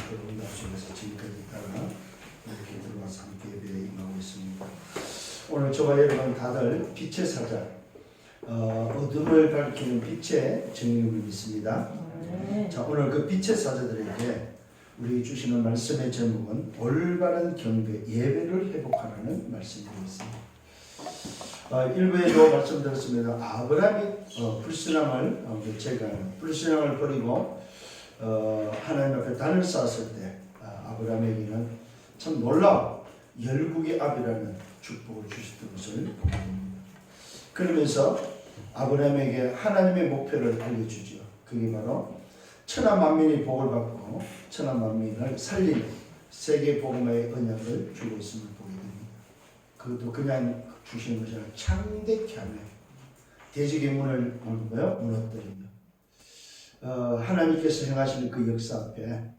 그런 응답 속에서 지금까지 따라 이렇게 들어와서 함께 예배에 임하고 있습니다. 오늘 저와 여러분 다들 빛의 사자, 어둠을 밝히는 빛의 증인을 믿습니다. 자, 오늘 그 빛의 사자들에게 우리 주시는 말씀의 제목은 올바른 경배, 예배를 회복하라는 말씀이 되겠습니다. 일부에도 말씀드렸습니다. 아브라함이 불신앙을 버리고 하나님 앞에 단을 쌓았을 때 아브라함에게는 참 놀라운 열국의 아비라는 축복을 주셨던 것을 보게 됩니다. 그러면서 아브라함에게 하나님의 목표를 알려주죠. 그게 바로 천하 만민이 복을 받고 천하 만민을 살리는 세계 복음화의 언약을 주고 있음을 보게 됩니다. 그것도 그냥 주시는 것이 아니라 창대케 하며 대적의 문을 무너뜨리며 하나님께서 행하시는 그 역사 앞에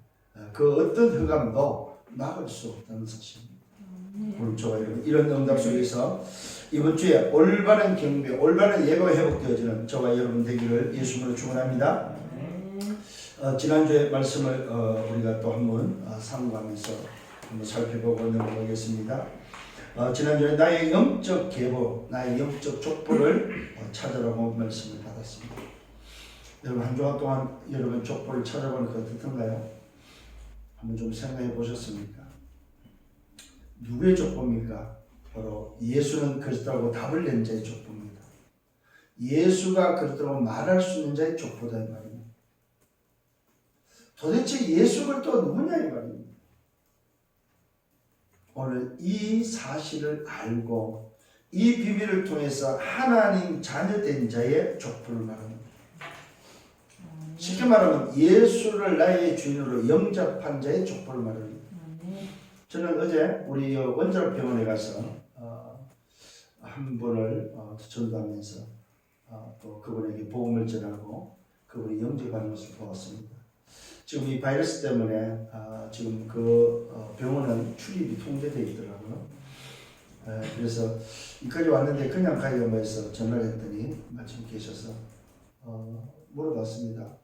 그 어떤 흑암도 막을 수 없다는 사실입니다. 오늘 저와 여러분 이런 응답 속에서 이번 주에 올바른 경배, 올바른 예배가 회복되어지는 저와 여러분 되기를 예수님으로 축원합니다. 지난주에 말씀을 우리가 또 한번 상고하면서 한번 살펴보고 넘어가겠습니다. 지난주에 나의 영적 계보, 나의 영적 족보를 찾으라고 말씀을 받았습니다. 여러분 한 주간 동안 여러분 족보를 찾아보는 것 어떻던가요? 한번 좀 생각해 보셨습니까? 누구의 족보입니까? 바로 예수는 그리스도라고 답을 낸 자의 족보입니다. 예수가 그리스도라고 말할 수 있는 자의 족보다 이 말입니다. 도대체 예수가 또 누구냐 이 말입니다. 오늘 이 사실을 알고 이 비밀을 통해서 하나님 자녀된 자의 족보를 말합니다. 쉽게 말하면 예수를 나의 주인으로 영접한 자의 족보를 말합니다. 저는 어제 우리 원자로 병원에 가서 한 분을 전도하면서 또 그분에게 복음을 전하고 그분이 영접하는 것을 보았습니다. 지금 이 바이러스 때문에 지금 그 병원은 출입이 통제되어 있더라고요. 그래서 여기까지 왔는데 그냥 가기가 뭐해서 전화를 했더니 마침 계셔서 물어봤습니다.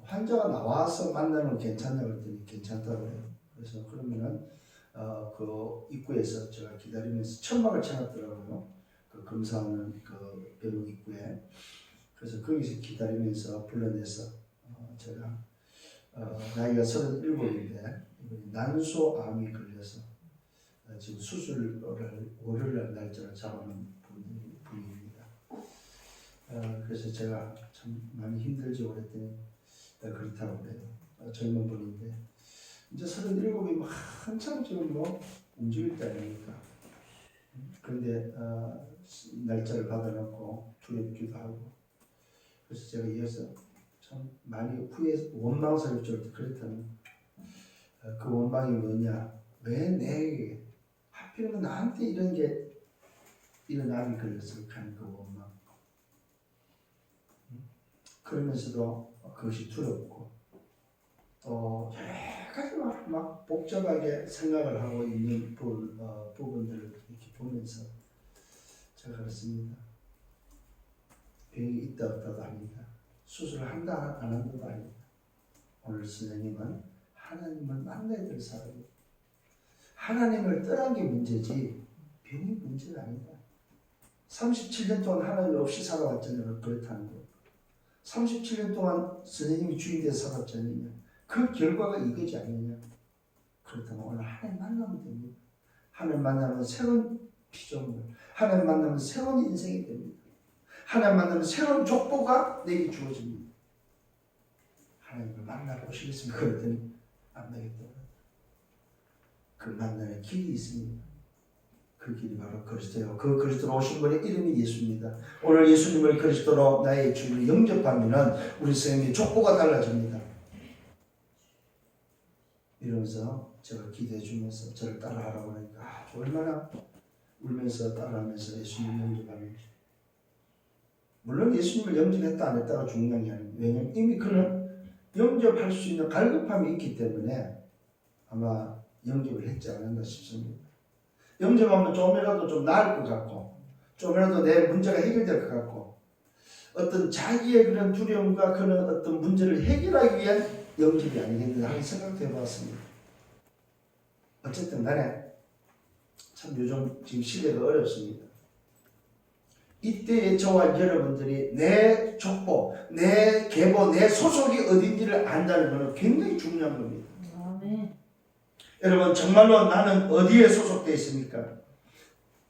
환자가 나와서 만나는 건 괜찮냐고 했더니 괜찮다고 해요. 그래서 그러면은 그 입구에서 제가 기다리면서 천막을 쳐놨더라고요. 그 검사하는 그 병원 입구에. 그래서 거기서 기다리면서 불러내서 제가 나이가 37인데 난소암이 걸려서 지금 수술을 월요일 날짜를 잡아놓은 분입니다. 그래서 제가 참 많이 힘들지 그랬더니 그렇다고 그래요. 젊은 분인데 이제 37이 한참 지금 움직일 때 아닙니까? 그런데 날짜를 받아놓고 두렵기도 하고 그래서 제가 이어서 참 많이 후에 원망스럽죠. 그렇다면 그 원망이 뭐냐? 왜 내게 하필이면 나한테 이런 암이 걸렸을까 하는 그 원망. 그러면서도 그것이 두렵고 또 여러 가지 막 복잡하게 생각을 하고 있는 부분들을 이렇게 보면서 제가 그렇습니다. 병이 있다 없다도 아니다. 수술을 한다 안 한다도 아니다. 오늘 선생님은 하나님을 만나야 될 사람이에요. 하나님을 떠난 게 문제지 병이 문제가 아니다. 37년 동안 하나님 없이 살아왔잖아요. 그렇다는 거. 37년 동안 선생님이 주인 돼서 살았잖아요. 그 결과가 이거지 않느냐. 그렇다면 오늘 하나님 만나면 됩니다. 하나님 만나면 새로운 피조물, 하나님 만나면 새로운 인생이 됩니다. 하나님 만나면 새로운 족보가 내게 주어집니다. 하나님을 만나보시겠습니까? 그랬더니 안 되겠다. 그 만나는 길이 있습니다. 그 길이 바로 그리스도예요. 그 그리스도로 오신 분의 이름이 예수입니다. 오늘 예수님을 그리스도로 나의 주인으로 영접하면 우리 선생님의 족보가 달라집니다. 이러면서 제가 기도해 주면서 저를 따라하라고 하니까 얼마나 울면서 따라하면서 예수님 영접하는 물론 예수님을 영접했다 안 했다가 중요한 게 아닙니다. 왜냐하면 이미 그는 영접할 수 있는 갈급함이 있기 때문에 아마 영접을 했지 않았나 싶습니다. 영접하면 좀이라도 좀 나을 것 같고 좀이라도 내 문제가 해결될 것 같고 어떤 자기의 그런 두려움과 그런 어떤 문제를 해결하기 위한 영접이 아니겠는가 하는 생각도 해봤습니다. 어쨌든 간에 참 요즘 지금 시대가 어렵습니다. 이때에 저와 여러분들이 내 족보, 내 계보, 내 소속이 어딘지를 안다는 것은 굉장히 중요한 겁니다. 아멘. 여러분 정말로 나는 어디에 소속되어 있습니까?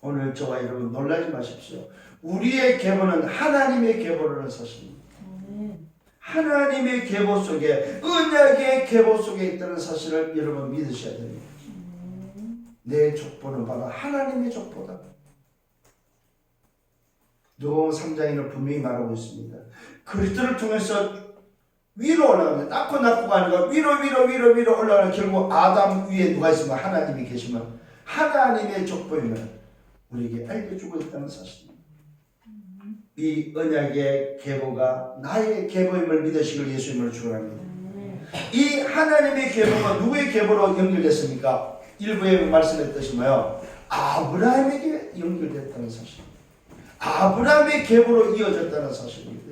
오늘 저와 여러분 놀라지 마십시오. 우리의 계보는 하나님의 계보라는 사실입니다. 아멘. 하나님의 계보 속에, 언약의 계보 속에 있다는 사실을 여러분 믿으셔야 됩니다. 내 족보는 바로 하나님의 족보다. 누가복음 3장에는 분명히 말하고 있습니다. 그리스도를 통해서 위로 올라갑니다. 낳고가 아니라 위로 올라가는, 결국 아담 위에 누가 있으면 하나님이 계시면 하나님의 족보임을 우리에게 알려주고 있다는 사실입니다. 이 언약의 계보가 나의 계보임을 믿으시길 예수님을 축원합니다. 이 하나님의 계보가 누구의 계보로 연결됐습니까? 일부에 말씀했듯이 뭐요? 아브라함에게 연결됐다는 사실. 아브라함의 계보로 이어졌다는 사실입니다.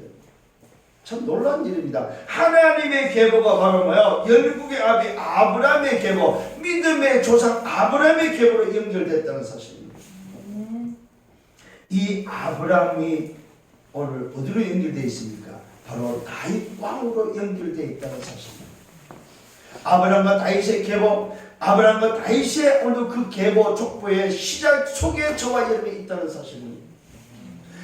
참 놀라운 일입니다. 하나님의 계보가 바로 뭐요? 열국의 아비 아브라함의 계보, 믿음의 조상 아브라함의 계보로 연결됐다는 사실입니다. 이 아브라함이 오늘 어디로 연결되어 있습니까? 바로 다윗 왕으로 연결되어 있다는 사실입니다. 아브라함과 다윗의 계보, 아브라함과 다윗의 오늘 그 계보 족보의 시작 속에 저와 여러분이 있다는 사실입니다.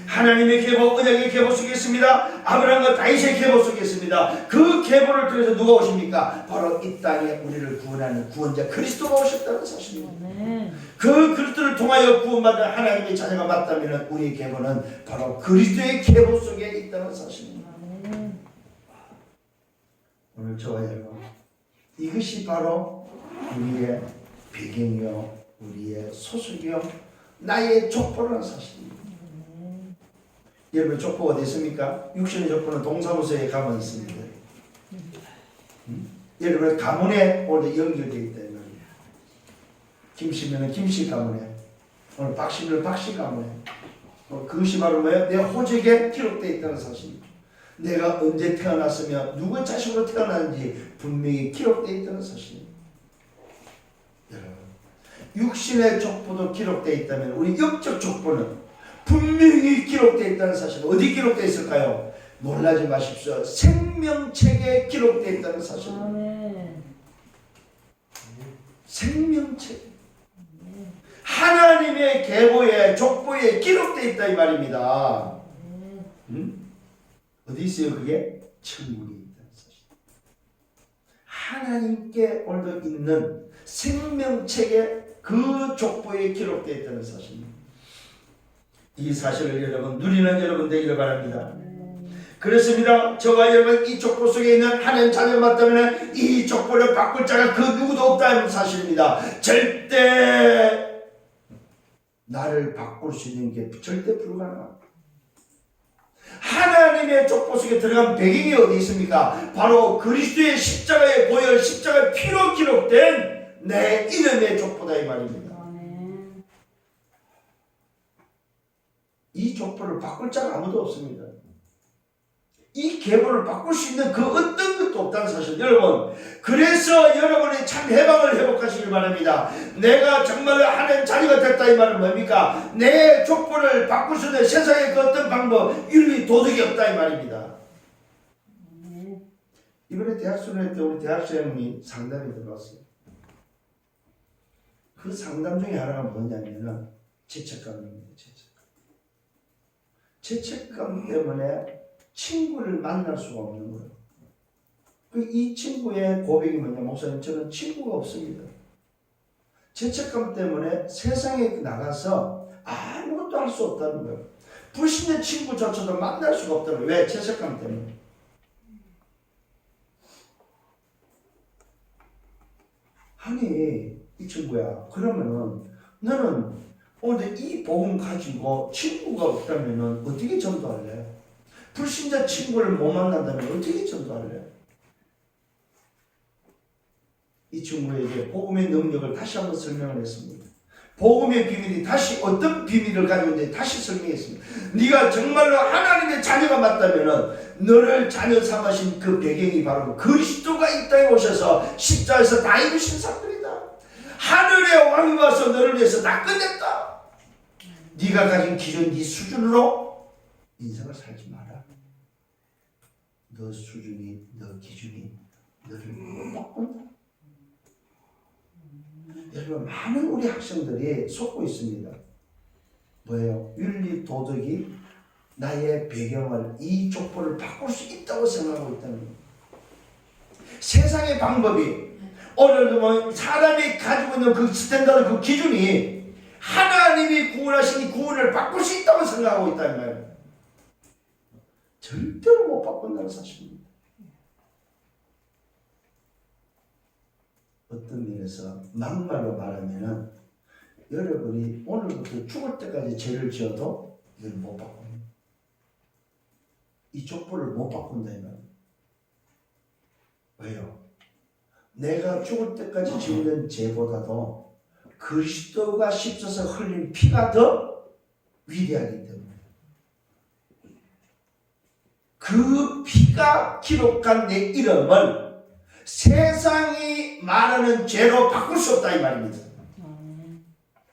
하나님의 계보, 언약의 계보 속에 있습니다. 아브라함과 다윗의 계보 속에 있습니다. 그 계보를 통해서 누가 오십니까? 바로 이 땅에 우리를 구원하는 구원자 그리스도가 오셨다는 사실입니다. 그 그리스도를 통하여 구원받은 하나님의 자녀가 맞다면 우리의 계보는 바로 그리스도의 계보 속에 있다는 사실입니다. 오늘 저와 여러분, 이것이 바로 우리의 배경이요, 우리의 소속이요, 나의 족보라는 사실입니다. 여러분 족보가 어디 있습니까? 육신의 족보는 동사무소에 가면 있습니다. 여러분 가문에 오늘 연결되어 있다 이 말이에요. 김씨면 김씨 가문에, 오늘 박씨면 박씨 가문에, 그것이 바로 뭐예요? 내 호적에 기록되어 있다는 사실입니다. 내가 언제 태어났으며 누구 자식으로 태어났는지 분명히 기록되어 있다는 사실입니다. 여러분 육신의 족보도 기록되어 있다면 우리 영적 족보는 분명히 기록되어 있다는 사실. 어디 기록되어 있을까요? 놀라지 마십시오. 생명책에 기록되어 있다는 사실. 생명책. 하나님의 계보에 족보에 기록되어 있다 이 말입니다. 어디 있어요 그게? 천국에 있다는 사실. 하나님께 오늘도 있는 생명책에 그 족보에 기록되어 있다는 사실입니다. 이 사실을 여러분 누리는 여러분 되기를 바랍니다. 그렇습니다. 저와 여러분 이 족보 속에 있는 하나님 자녀가 맞다면 이 족보를 바꿀 자가 그 누구도 없다는 사실입니다. 절대 나를 바꿀 수 있는 게 절대 불가능합니다. 하나님의 족보 속에 들어간 배경이 어디 있습니까? 바로 그리스도의 십자가의 보혈, 십자가의 피로 기록된 내 이름의 족보다 이 말입니다. 이 족보를 바꿀 자가 아무도 없습니다. 이 계보를 바꿀 수 있는 그 어떤 것도 없다는 사실. 여러분 그래서 여러분이 참 해방을 회복하시길 바랍니다. 내가 정말로 하나님 자녀가 됐다 이 말은 뭡니까? 내 족보를 바꿀 수 있는 세상의 그 어떤 방법, 윤리, 도덕이 없다 이 말입니다. 이번에 대학 수련회 때 우리 대학생이 상담이 들어왔어요. 그 상담 중에 하나가 뭐냐면은 죄책감입니다. 죄책감 때문에 친구를 만날 수가 없는 거예요. 이 친구의 고백이 뭐냐? 목사님 저는 친구가 없습니다. 죄책감 때문에 세상에 나가서 아무것도 할 수 없다는 거예요. 불신의 친구조차도 만날 수가 없다는 거예요. 왜? 죄책감 때문에. 아니 이 친구야 그러면은 너는 오늘 이 복음 가지고 친구가 없다면 어떻게 전도할래? 불신자 친구를 못 만난다면 어떻게 전도할래? 이 친구에게 복음의 능력을 다시 한번 설명을 했습니다. 복음의 비밀이 다시 어떤 비밀을 가지고 있는지 다시 설명했습니다. 네가 정말로 하나님의 자녀가 맞다면은 너를 자녀 삼으신 그 배경이 바로 그리스도가 이 땅에 오셔서 십자가에서 다 이루신 사건이다. 하늘의 왕이 와서 너를 위해서 다 끝냈다. 네가 가진 기준, 네 수준으로 인생을 살지 마라. 너 수준이, 너 기준이 너를 못 바꾼다. 여러분, 많은 우리 학생들이 속고 있습니다. 뭐예요? 윤리, 도덕이 나의 배경을, 이 족보를 바꿀 수 있다고 생각하고 있다는 거예요. 세상의 방법이, 오늘도 뭐 사람이 가지고 있는 그 스탠다드, 그 기준이 하나님이 구원하신 이 구원을 바꿀 수 있다고 생각하고 있다는 거예요. 절대로 못 바꾼다는 사실입니다. 어떤 면에서 막말로 말하면은 여러분이 오늘부터 죽을 때까지 죄를 지어도 이걸 못 바꿉니다. 이 족보를 못 바꾼다 이 말입니다. 왜요? 내가 죽을 때까지 지은 죄보다도 그리스도가 씹어서 흘린 피가 더 위대하기 때문에 그 피가 기록한 내 이름을 세상이 말하는 죄로 바꿀 수 없다 이 말입니다.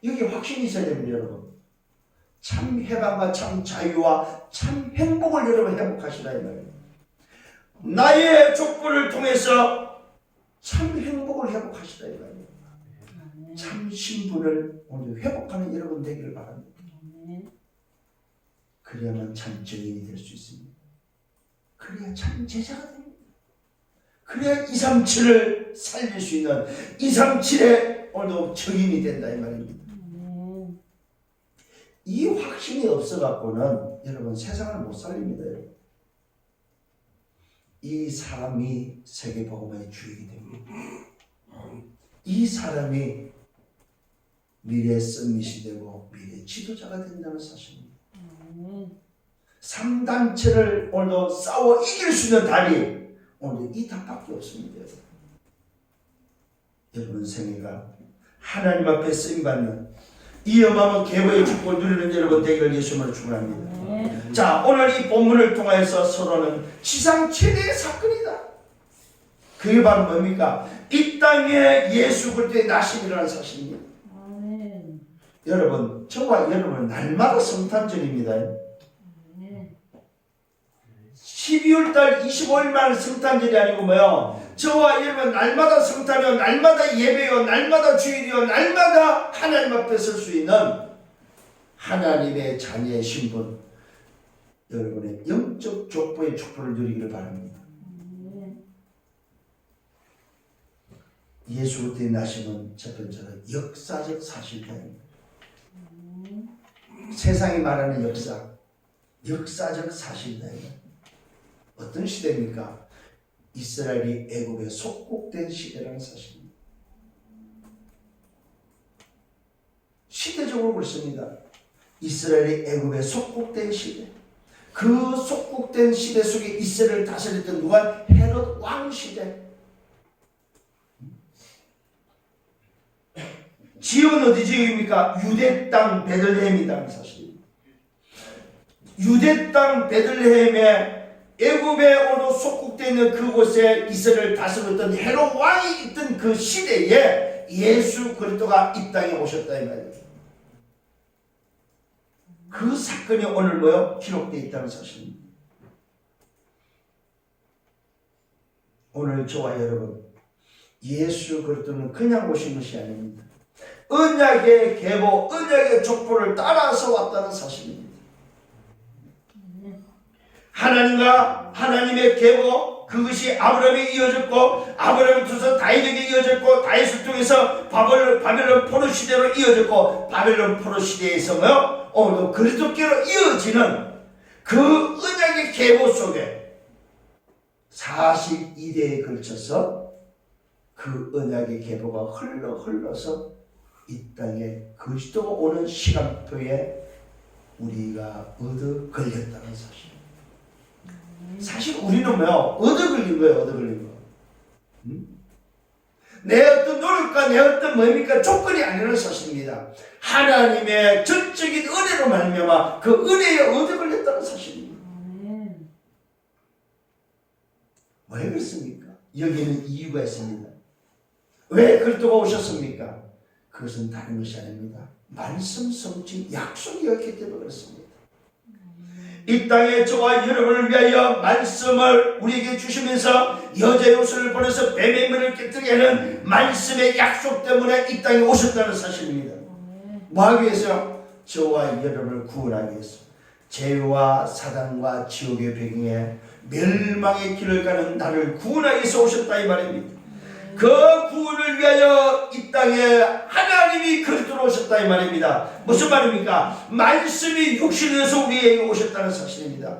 여기 확신이 있어야 됩니다. 여러분. 참 해방과 참 자유와 참 행복을 여러분 회복하시라 이 말입니다. 나의 족보를 통해서 참 행복을 회복하시라 이 말입니다. 참 신분을 오늘 회복하는 여러분 되기를 바랍니다. 그래야만 참 증인이 될 수 있습니다. 그래야 참 제자가 됩니다. 그래야 237을 살릴 수 있는 237의 오늘도 증인이 된다 이 말입니다. 이 확신이 없어갖고는 여러분 세상을 못 살립니다. 여러분. 이 사람이 세계복음의 주역이 됩니다. 이 사람이 미래의 썸밋이 되고 미래의 지도자가 된다는 사실입니다. 3단체를 오늘도 싸워 이길 수 있는 달이 오늘 이 답밖에 없습니다. 여러분 생애가 하나님 앞에 쓰임받는 이 어마어마한 계보의 축복을 누리는 여러분 되기를 예수님으로 축원합니다. 자, 오늘 이 본문을 통해서 서로는 지상 최대의 사건이다. 그게 바로 뭡니까? 이 땅에 예수 그리스도의 나심이라는 사실입니다. 여러분, 저와 여러분은 날마다 성탄절입니다. 12월달 25일만 성탄절이 아니고 뭐요? 저와 여러분 날마다 성탄이요, 날마다 예배요, 날마다 주일이요, 날마다 하나님 앞에 설 수 있는 하나님의 자녀의 신분, 여러분의 영적 족보의 축복을 누리기를 바랍니다. 예수 그리스도의 나심은 첫 번째로 역사적 사실입니다. 세상이 말하는 역사적 사실이다. 어떤 시대입니까? 이스라엘이 애굽에 속국된 시대라는 사실입니다. 시대적으로 그렇습니다. 이스라엘이 애굽에 속국된 시대. 그 속국된 시대 속에 이스라엘을 다스렸던 누가? 헤롯 왕 시대. 지역은 어디 지역입니까? 유대 땅 베들레헴이라는 사실입니다. 유대 땅 베들레헴에 애굽에 오늘 속국되어 있는 그곳에 이스라엘을 다스렸던 헤롯 왕이 있던 그 시대에 예수 그리스도가 이 땅에 오셨다 이 말이에요. 그 사건이 오늘 뭐요? 기록되어 있다는 사실입니다. 오늘 저와 여러분, 예수 그리스도는 그냥 오신 것이 아닙니다. 언약의 계보, 언약의 족보를 따라서 왔다는 사실입니다. 하나님과 하나님의 계보, 그것이 아브라함에 이어졌고, 아브라함을 통해서 다윗에게 이어졌고, 다윗을 통해서 바벨론 포로 시대로 이어졌고, 바벨론 포로 시대에서 뭐요? 오늘도 그리스도께로 이어지는 그 언약의 계보 속에 42대에 걸쳐서 그 언약의 계보가 흘러서 이 땅에 그리스도가 오는 시간표에 우리가 얻어 걸렸다는 사실. 사실 우리는 뭐요? 얻어 걸린 거예요. 얻어 걸린 거. 내 어떤 노력과 내 어떤 뭡니까 조건이 아니라는 사실입니다. 하나님의 전적인 은혜로 말미암아 그 은혜의 얻어 걸렸다는 사실입니다. 왜 그렇습니까? 여기는 이유가 있습니다. 왜 그리스도가 오셨습니까? 그것은 다른 것이 아닙니다. 말씀 성취 약속이었기 때문에 그렇습니다. 이 땅에 저와 여러분을 위하여 말씀을 우리에게 주시면서 여자 요술을 보내서 뱀의 물을 깨뜨리게 하는 말씀의 약속 때문에 이 땅에 오셨다는 사실입니다. 뭐하기 위해서? 저와 여러분을 구원하기 위해서. 죄와 사단과 지옥의 배경에 멸망의 길을 가는 나를 구원하기 위해서 오셨다 이 말입니다. 그 구원을 위하여 이 땅에 하나님이 그리스도로 오셨다 이 말입니다. 무슨 말입니까? 말씀이 육신이 되어서 우리에게 오셨다는 사실입니다.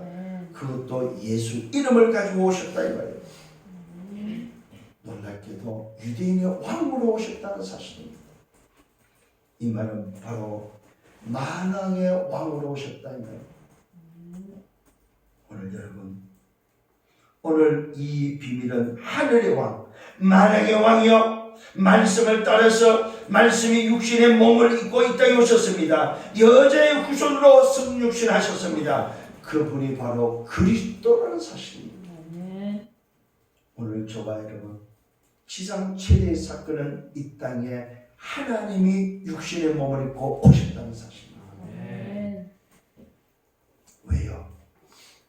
그것도 예수 이름을 가지고 오셨다 이 말이에요. 놀랍게도 유대인의 왕으로 오셨다는 사실입니다. 이 말은 바로 만왕의 왕으로 오셨다 이 말이에요. 오늘 여러분, 오늘 이 비밀은 하늘의 왕, 만왕의 왕이요 말씀을 따라서 말씀이 육신의 몸을 입고 이 땅에 오셨습니다. 여자의 후손으로 성육신하셨습니다. 그분이 바로 그리스도라는 사실입니다. 오늘 저와 여러분, 지상 최대의 사건은 이 땅에 하나님이 육신의 몸을 입고 오셨다는 사실입니다. 왜요?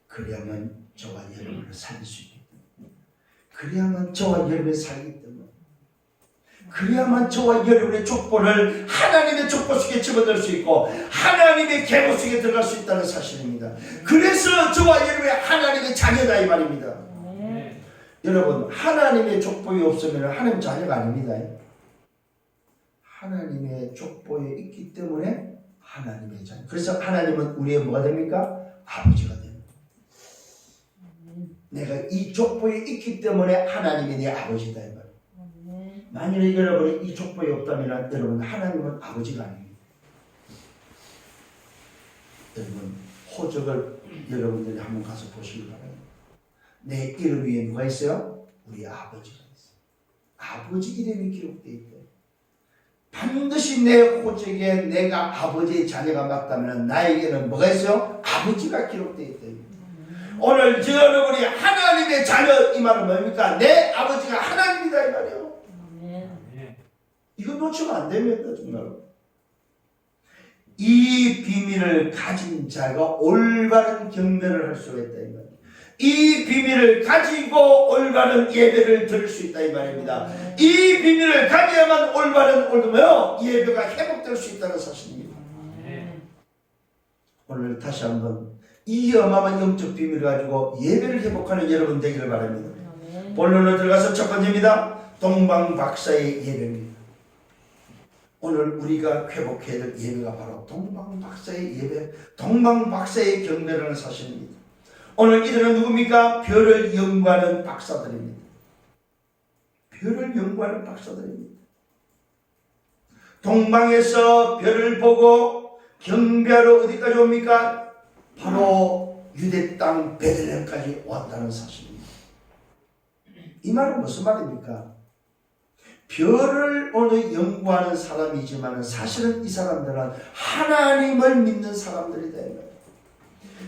그래야만 저와 여러분을 살릴 수 있기 때문에, 그래야만 저와 여러분이 살기 때문에, 그래야만 저와 여러분의 족보를 하나님의 족보 속에 집어넣을 수 있고 하나님의 계보 속에 들어갈 수 있다는 사실입니다. 그래서 저와 여러분의 하나님의 자녀다 이 말입니다. 여러분, 하나님의 족보에 없으면 하나님 자녀가 아닙니다. 하나님의 족보에 있기 때문에 하나님의 자녀. 그래서 하나님은 우리의 뭐가 됩니까? 아버지가 됩니다. 내가 이 족보에 있기 때문에 하나님이 내 아버지다 이 말이에요. 만일에 여러분이 이 족보에 없다면 여러분 하나님은 아버지가 아닙니다. 여러분 호적을 여러분들이 한번 가서 보시기 바랍니다. 내 이름 위에 누가 있어요? 우리 아버지가 있어요. 아버지 이름이 기록되어 있대요. 반드시 내 호적에 내가 아버지의 자녀가 맞다면 나에게는 뭐가 있어요? 아버지가 기록되어 있대요. 오늘 여러분이 하나님의 자녀 이 말은 뭡니까? 내 아버지가 하나님이다 이 말이에요. 이거 놓치면 안 됩니다. 정말. 이 비밀을 가진 자가 올바른 경배를 할 수가 있다 이 말이에요. 이 비밀을 가지고 올바른 예배를 드릴 수 있다 이 말입니다. 이 비밀을 가져야만 올바른 예배가 회복될 수 있다는 사실입니다. 오늘 다시 한번 이 어마어마한 영적 비밀을 가지고 예배를 회복하는 여러분 되기를 바랍니다. 본론으로 들어가서 첫 번째입니다. 동방박사의 예배입니다. 오늘 우리가 회복해야 될 예배가 바로 동방박사의 예배, 동방박사의 경배라는 사실입니다. 오늘 이들은 누굽니까? 별을 연구하는 박사들입니다. 별을 연구하는 박사들입니다. 동방에서 별을 보고 경배하러 어디까지 옵니까? 바로 유대 땅 베들레헴까지 왔다는 사실입니다. 이 말은 무슨 말입니까? 별을 오늘 연구하는 사람이지만 사실은 이 사람들은 하나님을 믿는 사람들이다.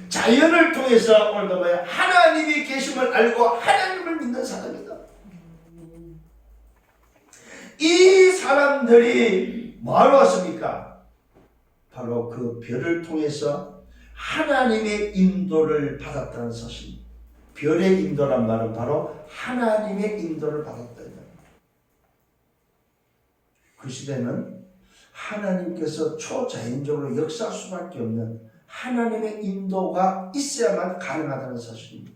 자연을 통해서 오늘도 하나님이 계심을 알고 하나님을 믿는 사람이다. 이 사람들이 뭐하러 왔습니까? 바로 그 별을 통해서 하나님의 인도를 받았다는 사실입니다. 별의 인도란 말은 바로 하나님의 인도를 받았다. 그 시대는 하나님께서 초자연적으로 역사할 수밖에 없는 하나님의 인도가 있어야만 가능하다는 사실입니다.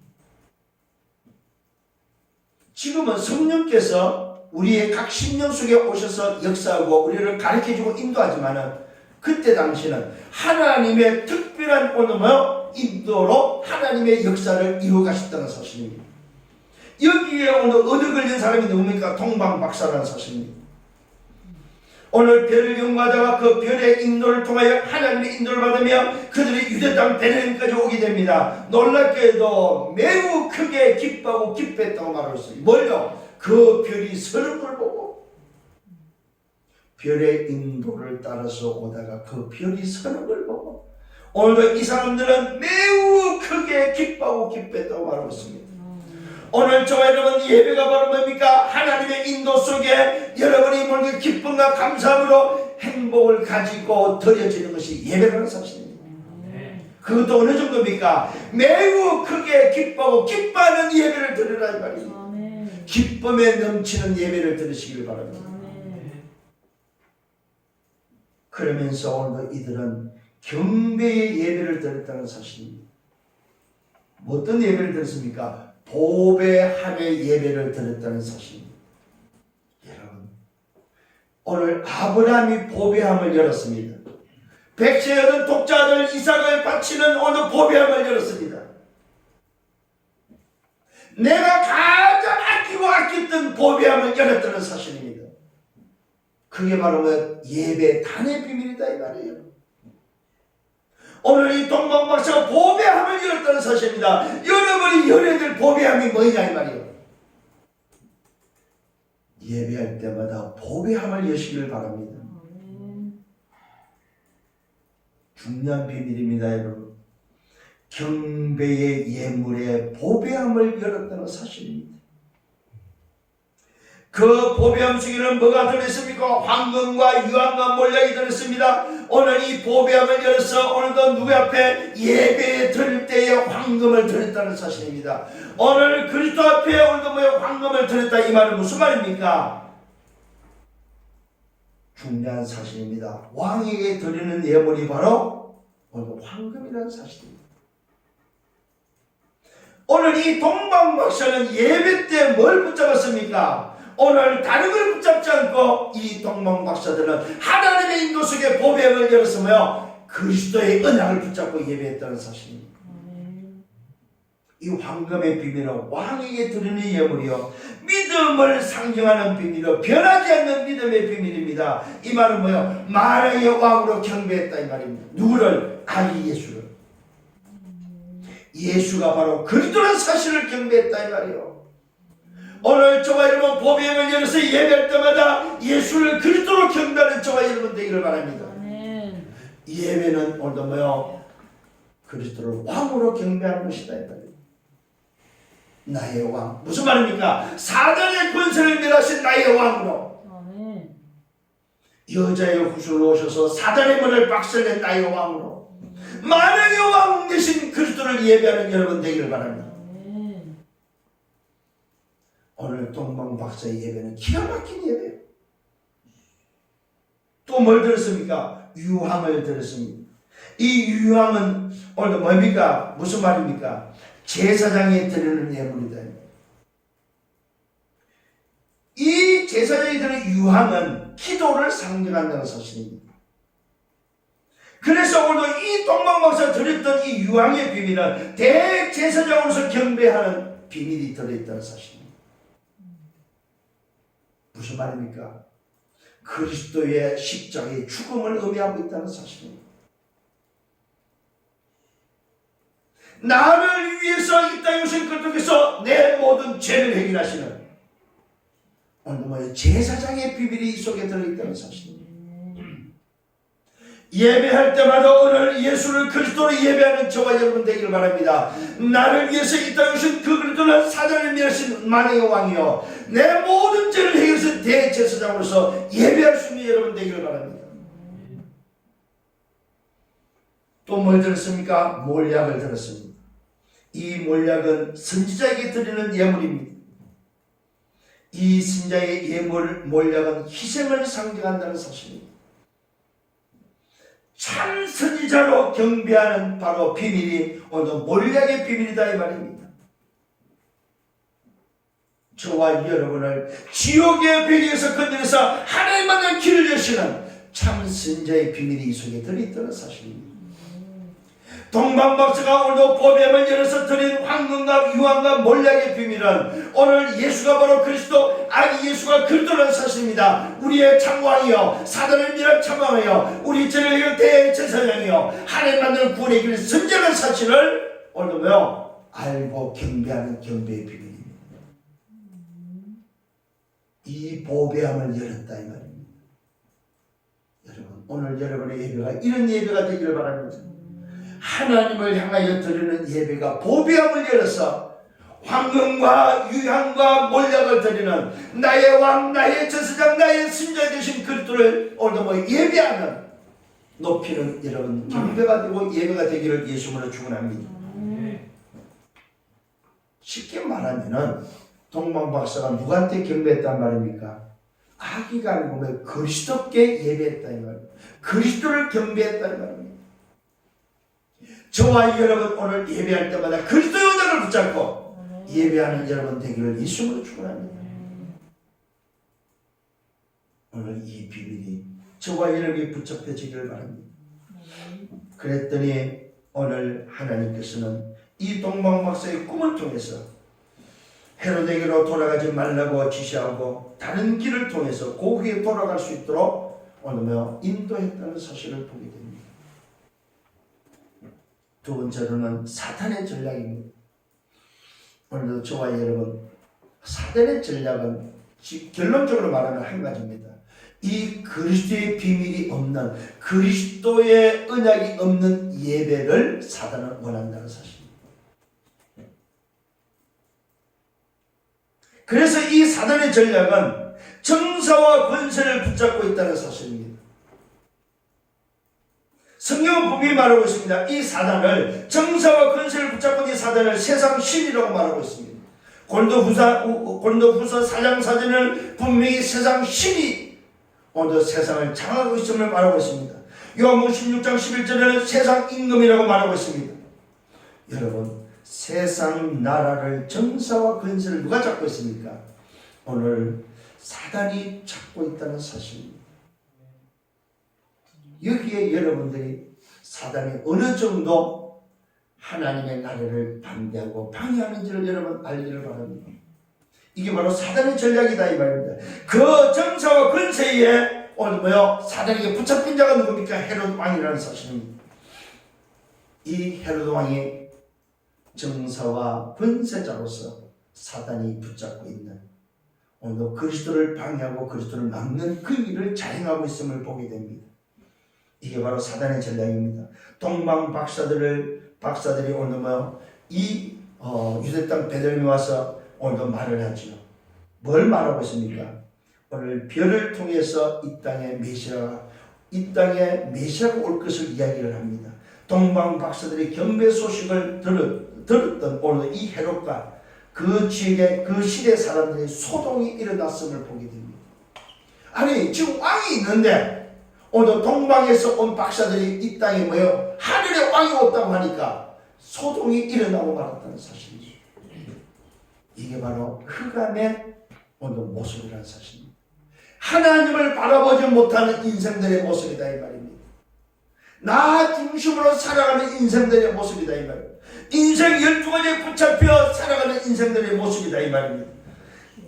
지금은 성령께서 우리의 각 심령 속에 오셔서 역사하고 우리를 가르쳐주고 인도하지만은 그때 당시는 하나님의 특별한 인도로 하나님의 역사를 이루어가셨다는 사실입니다. 여기에 오늘 얻어 걸린 사람이 누굽니까? 동방박사라는 사실입니다. 오늘 별을 연구하다가 그 별의 인도를 통하여 하나님의 인도를 받으며 그들이 유대 땅 베들레헴까지 오게 됩니다. 놀랍게도 매우 크게 기뻐하고 기뻐했다고 말하고 있어요. 뭘요? 그 별이 서는 걸 보고 별의 인도를 따라서 오다가 그 별이 서는 걸 보고 오늘도 이 사람들은 매우 크게 기뻐하고 기뻐했다고 말하고 있습니다. 오늘 저와 여러분 예배가 바로 뭡니까? 하나님의 인도 속에 여러분이 모든 기쁨과 감사함으로 행복을 가지고 드려지는 것이 예배라는 사실입니다. 그것도 어느 정도입니까? 매우 크게 기뻐하고 기뻐하는 예배를 드리라 이 말입니다. 기쁨에 넘치는 예배를 드리시길 바랍니다. 그러면서 오늘도 이들은 경배의 예배를 드렸다는 사실입니다. 어떤 예배를 드렸습니까? 보배함의 예배를 드렸다는 사실입니다. 여러분, 오늘 아브라함이 보배함을 열었습니다. 백세에 얻은 독자들 이삭을 바치는 오늘 보배함을 열었습니다. 내가 가장 아끼고 아꼈던 보배함을 열었다는 사실입니다. 그게 바로 예배 단의 비밀이다 이 말이에요. 오늘 이 동방박사가 보배함을 열었다는 사실입니다. 여러분이 열어야 될 보배함이 뭐냐 이 말이에요. 예배할 때마다 보배함을 여시기를 바랍니다. 중요한 비밀입니다 여러분. 경배의 예물에 보배함을 열었다는 사실입니다. 그 보배함 속에는 뭐가 들어있습니까? 황금과 유황과 몰약이 들어있습니다. 오늘 이 보배함을 열어서 오늘도 누구 앞에 예배에 드릴 때에 황금을 드렸다는 사실입니다. 오늘 그리스도 앞에 오늘도 황금을 드렸다 이 말은 무슨 말입니까? 중요한 사실입니다. 왕에게 드리는 예물이 바로 오늘 황금이라는 사실입니다. 오늘 이 동방박사는 예배 때 뭘 붙잡았습니까? 오늘 다른 걸 붙잡지 않고 이 동방박사들은 하나님의 인도 속에 보배함을 열었으며 그리스도의 언약을 붙잡고 예배했다는 사실입니다. 이 황금의 비밀은 왕에게 드리는 예물이요 믿음을 상징하는 비밀이요 변하지 않는 믿음의 비밀입니다. 이 말은 뭐예요? 만왕의 왕으로 경배했다 이 말입니다. 누구를? 아기 예수를. 예수가 바로 그리스도라는 사실을 경배했다 이 말이에요. 오늘 저와 여러분 보배함을 열어서 예배할 때마다 예수를 그리스도로 경배하는 저와 여러분 되기를 바랍니다. 예배는 오늘도 뭐요? 그리스도를 왕으로 경배하는 것이다 이 말이에요. 나의 왕. 무슨 말입니까? 사단의 권세를 멸하신 나의 왕으로. 여자의 후손으로 오셔서 사단의 문을 박살낸 나의 왕으로. 만왕의 왕 되신 그리스도를 예배하는 여러분 되기를 바랍니다. 오늘 동방박사의 예배는 기가 막힌 예배예요. 또 뭘 들었습니까? 유황을 들었습니다. 이 유황은 오늘 뭡니까? 무슨 말입니까? 제사장에 드리는 예물이다. 이 제사장에 드리는 유황은 기도를 상징한다는 사실입니다. 그래서 오늘도 이 동방박사가 드렸던 이 유황의 비밀은 대제사장으로서 경배하는 비밀이 들어있다는 사실입니다. 무슨 말입니까? 그리스도의 십자가의 죽음을 의미하고 있다는 사실입니다. 나를 위해서 이 땅에 오신 그리스도께서 내 모든 죄를 해결하시는 오늘 제사장의 비밀이 이 속에 들어있다는 사실입니다. 예배할 때마다 오늘 예수를 그리스도로 예배하는 저와 여러분 되기를 바랍니다. 나를 위해서 이 땅에 오신 그 그리스도는 사단을 멸하신 만왕의 왕이요 내 모든 죄를 해결하신 대제사장으로서 예배할 수 있는 여러분 되기를 바랍니다. 또 뭘 들었습니까? 몰약을 들었습니다. 이 몰약은 선지자에게 드리는 예물입니다. 이 선지자의 예물 몰약은 희생을 상징한다는 사실입니다. 참 선지자로 경배하는 바로 비밀이 오늘 몰약의 비밀이다 이 말입니다. 저와 여러분을 지옥의 벽에서 건져내서 하나님 만난 길을 여시는 참 선지자의 비밀이 이 속에 들어있다는 사실입니다. 동방박사가 오늘도 보배함을 열어서 드린 황금과 유황과 몰약의 비밀은 오늘 예수가 바로 그리스도 아기 예수가 그리스도라는 사실입니다. 우리의 참왕이요 사단을 멸한 참왕이요 우리 죄를 해결 대제사장이요 하나님 만드는 구원의 길을 선지하는 사실을 오늘도 뭐요? 알고 경배하는 경배의 비밀입니다. 이 보배함을 열었다 이 말입니다. 오늘 여러분의 예배가 이런 예배가 되기를 바랍니다. 하나님을 향하여 드리는 예배가 보배함을 열어서 황금과 유향과 몰약을 드리는 나의 왕, 나의 제사장, 나의 신자 되신 그리스도를 오늘 예배하는 높이는 여러분 경배가 되고 예배가 되기를 예수님으로 축원합니다. 쉽게 말하면은 동방박사가 누구한테 경배했단 말입니까? 아기가 아니고 그리스도께 예배했다 이 말입니다. 그리스도를 경배했다 이 말입니다. 저와 여러분 오늘 예배할 때마다 그리스도의 언약을 붙잡고 예배하는 여러분 되기를 예수님으로 축원합니다. 오늘 이 비밀이 저와 여러분이 붙잡혀지기를 바랍니다. 그랬더니 오늘 하나님께서는 이 동방박사의 꿈을 통해서 헤로데게로 돌아가지 말라고 지시하고 다른 길을 통해서 고기에 돌아갈 수 있도록 오늘 인도했다는 사실을 보게 됩니다. 두 번째로는 사탄의 전략입니다. 오늘도 저와 여러분 사탄의 전략은 결론적으로 말하면 한 가지입니다. 이 그리스도의 비밀이 없는 그리스도의 언약이 없는 예배를 사단은 원한다는 사실입니다. 그래서 이 사단의 전략은 정사와 권세를 붙잡고 있다는 사실입니다. 성경은 분명히 말하고 있습니다. 이 사단을 정사와 권세를 붙잡고 있는 이 사단을 세상 신이라고 말하고 있습니다. 고린도후서 4장 4절을 분명히 세상 신이 오늘 세상을 장악하고 있음을 말하고 있습니다. 요한복음 16장 11절에는 세상 임금이라고 말하고 있습니다. 여러분 세상 나라를 정사와 권세를 누가 잡고 있습니까? 오늘 사단이 잡고 있다는 사실입니다. 여기에 여러분들이 사단이 어느 정도 하나님의 나라를 반대하고 방해하는지를 여러분 알기를 바랍니다. 이게 바로 사단의 전략이다 이 말입니다. 그 정사와 권세에 오늘 사단에게 붙잡힌 자가 누굽니까? 헤롯 왕이라는 사실입니다. 이 헤롯 왕이 정사와 권세자로서 사단이 붙잡고 있는 오늘도 그리스도를 방해하고 그리스도를 막는 그 일을 자행하고 있음을 보게 됩니다. 이게 바로 사단의 전략입니다. 동방 박사들이 오늘 이 유대 땅 베들레헴에 와서 오늘도 말을 하죠. 뭘 말하고 있습니까? 오늘 별을 통해서 이 땅에 메시아가 올 것을 이야기를 합니다. 동방 박사들이 경배 소식을 들었던 오늘 이 헤롯과 그 지역의 그 시대 사람들의 소동이 일어났음을 보게 됩니다. 아니 지금 왕이 있는데 오늘 동방에서 온 박사들이 이 땅에 하늘에 왕이 없다고 하니까 소동이 일어나고 말았다는 사실이죠. 이게 바로 흑암의 오늘 모습이라는 사실입니다. 하나님을 바라보지 못하는 인생들의 모습이다 이 말입니다. 나 중심으로 살아가는 인생들의 모습이다 이 말입니다. 인생 12가지에 붙잡혀 살아가는 인생들의 모습이다 이 말입니다.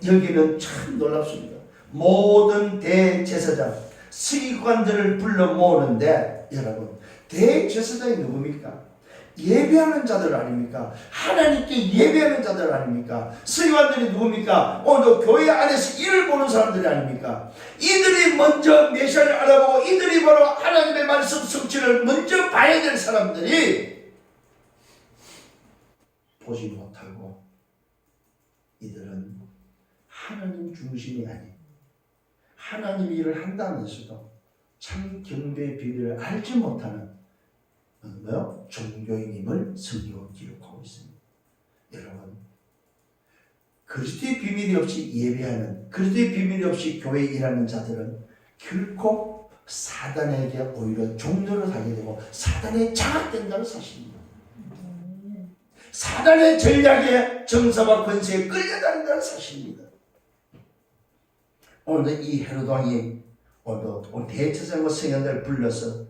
여기는 참 놀랍습니다. 모든 대제사장 서기관들을 불러 모으는데 여러분 대제사장이 누굽니까? 예배하는 자들 아닙니까? 하나님께 예배하는 자들 아닙니까? 서기관들이 누굽니까? 오늘 교회 안에서 일을 보는 사람들이 아닙니까? 이들이 먼저 메시아를 알아보고 이들이 바로 하나님의 말씀 성취를 먼저 봐야 될 사람들이 보지 못하고 이들은 하나님 중심이 아닌 하나님 일을 한다면서도 참 경배의 비밀을 알지 못하는 종교인임을 성경은 기록하고 있습니다. 여러분 그리스도의 비밀이 없이 예배하는 그리스도의 비밀이 없이 교회에 일하는 자들은 결코 사단에게 오히려 종노를 하게 되고 사단에 장악된다는 사실입니다. 사단의 전략에 정사와 권세에 끌려다닌다는 사실입니다. 오늘 이 헤롯 왕이 오늘 대제사장과 서기관들을 불러서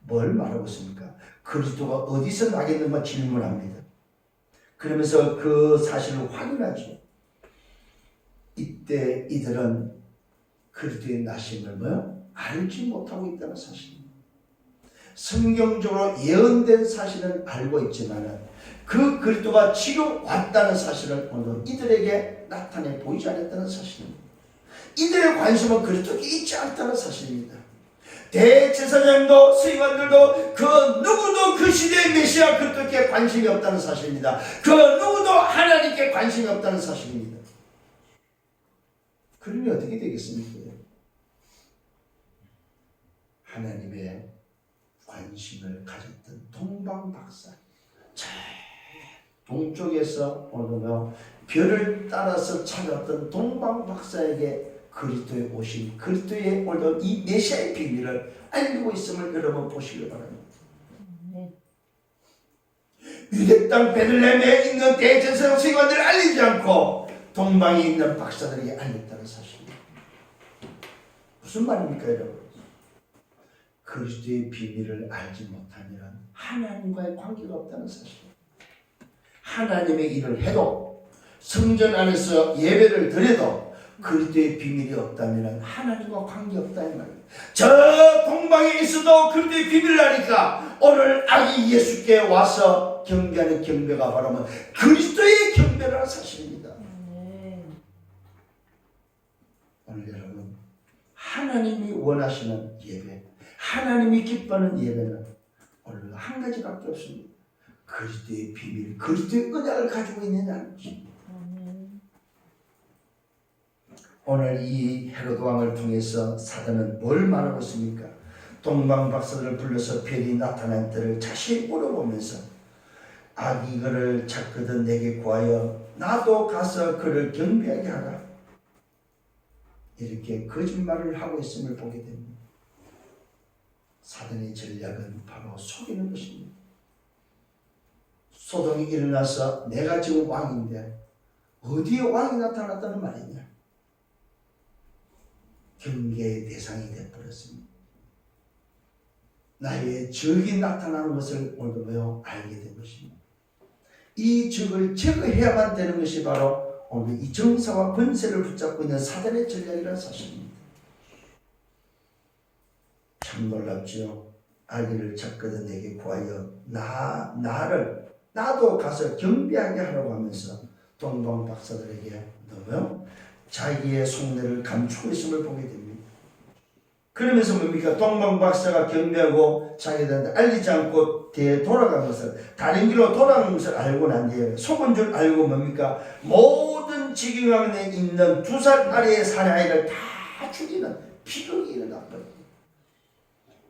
뭘 말하고 있습니까? 그리스도가 어디서 나겠는가 질문합니다. 그러면서 그 사실을 확인하죠. 이때 이들은 그리스도의 나심을 알지 못하고 있다는 사실입니다. 성경적으로 예언된 사실은 알고 있지만 그 그리스도가 지금 왔다는 사실을 오늘 이들에게 나타내 보이지 않았다는 사실입니다. 이들의 관심은 그리스도께 있지 않다는 사실입니다. 대제사장도 서기관들도 그 누구도 그 시대의 메시아 그리스도께 관심이 없다는 사실입니다. 그 누구도 하나님께 관심이 없다는 사실입니다. 그러면 어떻게 되겠습니까? 하나님의 관심을 가졌던 동방박사, 동쪽에서 오늘 별을 따라서 찾았던 동방박사에게 그리스도에 오신 그리스도의 오늘 이 메시아의 비밀을 알고 있음을 여러분 보시기 바랍니다. 유대 땅 베들레헴에 있는 대제사장 서기관들을 알리지 않고 동방에 있는 박사들에게 알렸다는 사실입니다. 무슨 말입니까 여러분? 그리스도의 비밀을 알지 못하면 하나님과의 관계가 없다는 사실입니다. 하나님의 일을 해도 성전 안에서 예배를 드려도 그리스도의 비밀이 없다면 하나님과 관계없다 이 말이에요. 저 동방에 있어도 그리스도의 비밀을 아니까 오늘 아기 예수께 와서 경배하는 경배가 바로 그리스도의 경배라는 사실입니다. 오늘 여러분 하나님이 원하시는 예배, 하나님이 기뻐하는 예배는 오늘 한 가지밖에 없습니다. 그리스도의 비밀, 그리스도의 은혜를 가지고 있느냐는 것입니다. 오늘 이 헤로드 왕을 통해서 사단은 뭘 말하고 있습니까? 동방 박사들을 불러서 별이 나타난 때를 자세히 물어보면서 아기 그를 찾거든 내게 구하여 나도 가서 그를 경배하게 하라. 이렇게 거짓말을 하고 있음을 보게 됩니다. 사단의 전략은 바로 속이는 것입니다. 소동이 일어나서 내가 지금 왕인데 어디에 왕이 나타났다는 말이냐? 경계의 대상이 되어버렸습니다. 나의 적이 나타나는 것을 오늘도 알게 된 것입니다. 이 적을 제거해야만 되는 것이 바로 오늘 이 정사와 권세를 붙잡고 있는 사단의 전략이라는 사실입니다. 참 놀랍죠. 아기를 찾거든 내게 구하여 나도 가서 경배하게 하라고 하면서 동방 박사들에게 너무 자기의 속내를 감추고 있음을 보게 됩니다. 그러면서 뭡니까? 동방 박사가 경배하고 자기들한테 알리지 않고 돌아간 것을, 다른 길로 돌아간 것을 알고 난 뒤에 속은 줄 알고 뭡니까? 모든 지경강에 있는 2살 아래의 사내아이를 다 죽이는 비극이 일어났거든요.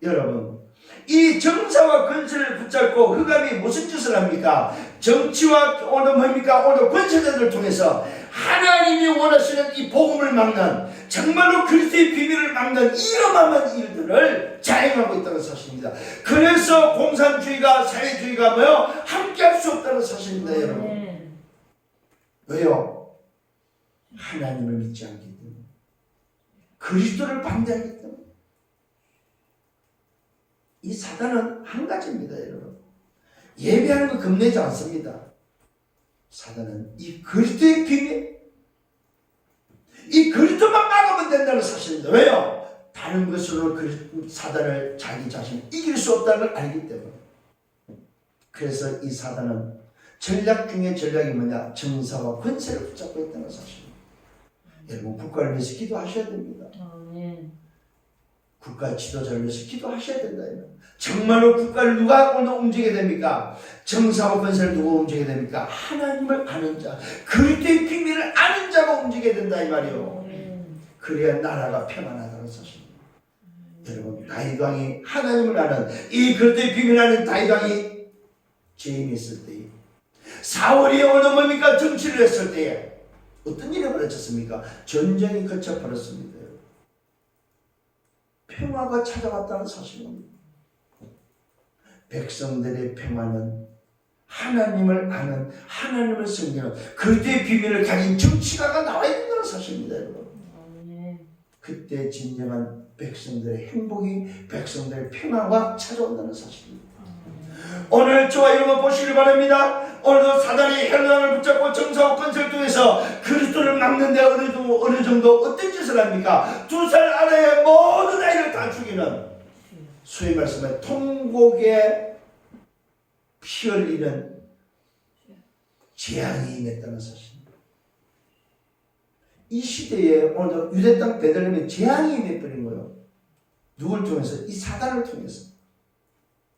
여러분, 이 정사와 권세를 붙잡고 흑암이 무슨 짓을 합니까? 정치와 오늘 뭡니까? 오늘 권세자들을 통해서 하나님이 원하시는 이 복음을 막는, 정말로 그리스도의 비밀을 막는 이러한 일들을 자행하고 있다는 사실입니다. 그래서 공산주의가 사회주의가 함께할 수 없다는 사실입니다. 여러분. 왜요? 하나님을 믿지 않기 때문에, 그리스도를 반대하기 때문에. 이 사단은 한 가지입니다. 여러분, 예배하는 거 겁내지 않습니다. 사단은 이 그리스도의 비밀, 이 그리스도만 막으면 된다는 사실입니다. 왜요? 다른 것으로 사단을 자기 자신 이길 수 없다는 걸 알기 때문에. 그래서 이 사단은 전략 중에 전략이 뭐냐? 정사와 권세를 붙잡고 있다는 사실입니다. 여러분, 국가를 위해서 기도하셔야 됩니다. 국가 지도자를 위해서 기도하셔야 된다. 정말로 국가를 누가 오늘 움직이게 됩니까? 정사와 권세를 누가 움직이게 됩니까? 하나님을 아는 자, 그리스도의 비밀을 아는 자가 움직이게 된다 이 말이요. 그래야 나라가 평안하다는 사실입니다. 여러분, 다윗 왕이 하나님을 아는, 이 그리스도의 비밀을 아는 다윗 왕이 재임했을 때에, 사울이 오늘 뭡니까? 정치를 했을 때에 어떤 일이 벌어졌습니까? 전쟁이 거쳐 버렸습니다. 평화가 찾아왔다는 사실입니다. 백성들의 평화는 하나님을 아는, 하나님을 섬기는 그리스도의 비밀을 가진 정치가가 나와 있다는 사실입니다. 여러분. 그때 진정한 백성들의 행복이, 백성들의 평화가 찾아온다는 사실입니다. 오늘 저와 여러분 보시길 바랍니다. 오늘도 사단이 헤로당을 붙잡고 정사와 권세를 통해서 그리스도를 막는데 어느 정도 어떤 짓을 합니까? 2살 아래의 모든 아이를 다 죽이는, 소위 말씀에 통곡에 피 흘리는 재앙이 임했다는 사실입니다. 이 시대에 오늘 유대 땅 베들레헴에 재앙이 임해버린 거예요. 누굴 통해서? 이 사단을 통해서,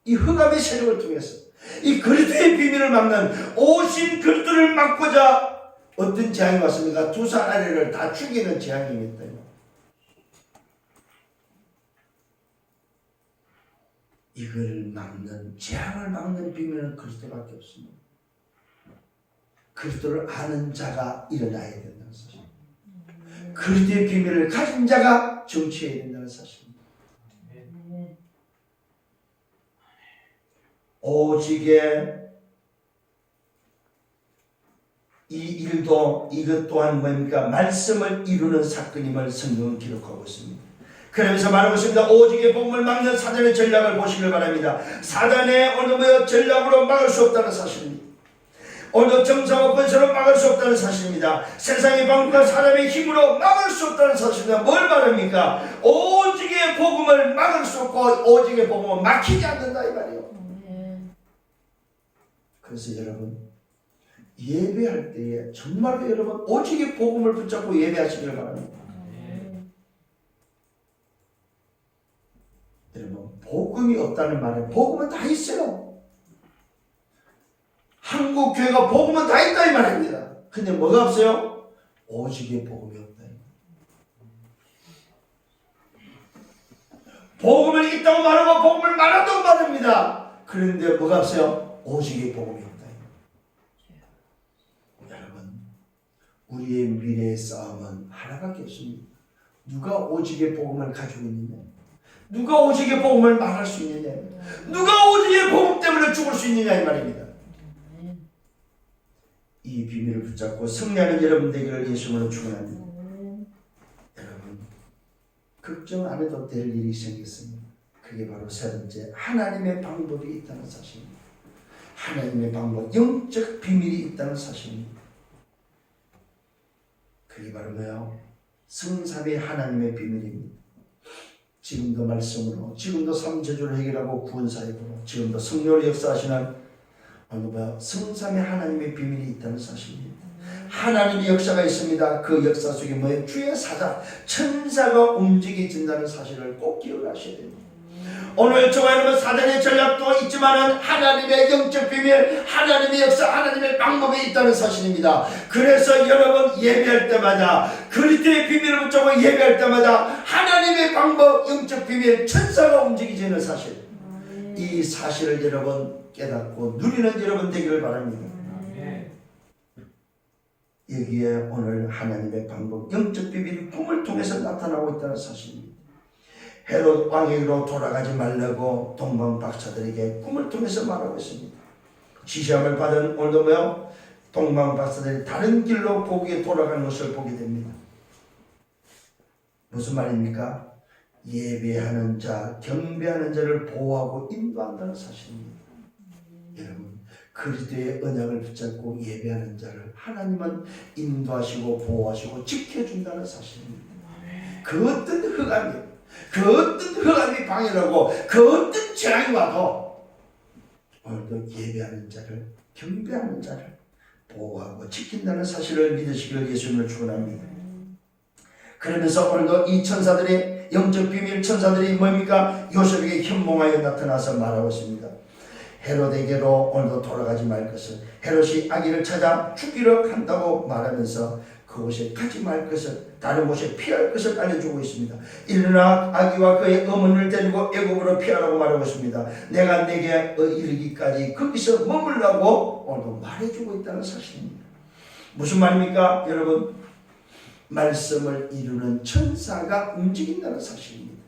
이 흑암의 세력을 통해서, 이 그리스도의 비밀을 막는 오신 그리스도를 막고자 어떤 재앙이 왔습니까? 두 살 아래를 다 죽이는 재앙입니다. 이걸 막는, 재앙을 막는 비밀은 그리스도밖에 없습니다. 그리스도를 아는 자가 일어나야 된다는 사실. 그리스도의 비밀을 가진 자가 정치해야 된다는 사실입니다. 오직에 이 일도 이것 또한 뭡니까? 말씀을 이루는 사건임을 성경은 기록하고 있습니다. 그러면서 말하고 있습니다. 오직의 복음을 막는 사단의 전략을 보시길 바랍니다. 사단의 어느 전략으로 막을 수 없다는 사실입니다. 어느 정사와 권세로 막을 수 없다는 사실입니다. 세상의 방법과 사람의 힘으로 막을 수 없다는 사실입니다. 뭘 말합니까? 오직의 복음을 막을 수 없고 오직의 복음은 막히지 않는다 이 말이에요. 그래서 여러분 예배할 때에 정말로 여러분 오직의 복음을 붙잡고 예배하시길 바랍니다. 여러분 복음이 없다는 말은 복음은 다 있어요. 한국 교회가 복음은 다 있다 이 말입니다. 근데 뭐가 없어요? 오직의 복음이 없다. 복음을 있다고 말하고 복음을 말한다고 말합니다. 그런데 뭐가 없어요? 오직의 복음이 없다. 여러분 우리의 미래의 싸움은 하나밖에 없습니다. 누가 오직의 복음을 가지고 있느냐? 누가 오직의 복음을 말할 수 있느냐? 누가 오직의 복음 때문에 죽을 수 있느냐 이 말입니다. 이 비밀을 붙잡고 승리하는 여러분 되기를 예수님으로 축원합니다. 여러분 걱정 안 해도 될 일이 생겼습니다. 그게 바로 세 번째, 하나님의 방법이 있다는 사실입니다. 하나님의 방법, 영적 비밀이 있다는 사실입니다. 그게 바로 뭐예요? 성삼위 하나님의 비밀입니다. 지금도 말씀으로, 지금도 삼재주를 해결하고 구원사역으로, 지금도 성령을 역사하시는 성삼위 하나님의 비밀이 있다는 사실입니다. 하나님의 역사가 있습니다. 그 역사 속에 뭐예요? 주의 사자, 천사가 움직여진다는 사실을 꼭 기억하셔야 됩니다. 오늘 저와 여러분 사단의 전략도 있지만 하나님의 영적 비밀, 하나님의 역사, 하나님의 방법이 있다는 사실입니다. 그래서 여러분 예배할 때마다 그리스도의 비밀을 붙잡고 예배할 때마다 하나님의 방법, 영적 비밀, 천사가 움직이지는 사실, 이 사실을 여러분 깨닫고 누리는 여러분 되기를 바랍니다. 여기에 오늘 하나님의 방법, 영적 비밀이 꿈을 통해서 나타나고 있다는 사실입니다. 헤롯 왕에게로 돌아가지 말라고 동방 박사들에게 꿈을 통해서 말하고 있습니다. 지시함을 받은 오늘도 뭐요? 동방 박사들이 다른 길로 보기에 돌아가는 것을 보게 됩니다. 무슨 말입니까? 예배하는 자, 경배하는 자를 보호하고 인도한다는 사실입니다. 여러분 그리스도의 언약을 붙잡고 예배하는 자를 하나님은 인도하시고 보호하시고 지켜준다는 사실입니다. 그 어떤 흑암이, 그 어떤 흑암이 방해하고 그 어떤 재앙이 와도 오늘도 예배하는 자를, 경배하는 자를 보호하고 지킨다는 사실을 믿으시기를 예수님을 축원합니다. 그러면서 오늘도 이 천사들의 영적 비밀 천사들이 뭡니까? 요셉에게 현몽하여 나타나서 말하고 있습니다. 헤롯에게로 오늘도 돌아가지 말 것을, 헤롯이 아기를 찾아 죽이려 한다고 말하면서 그곳에 가지 말 것을, 다른 곳에 피할 것을 알려주고 있습니다. 일어나 아기와 그의 어머니를 데리고 애굽으로 피하라고 말하고 있습니다. 내가 내게 이르기까지 거기서 머물라고 오늘도 말해주고 있다는 사실입니다. 무슨 말입니까? 여러분 말씀을 이루는 천사가 움직인다는 사실입니다.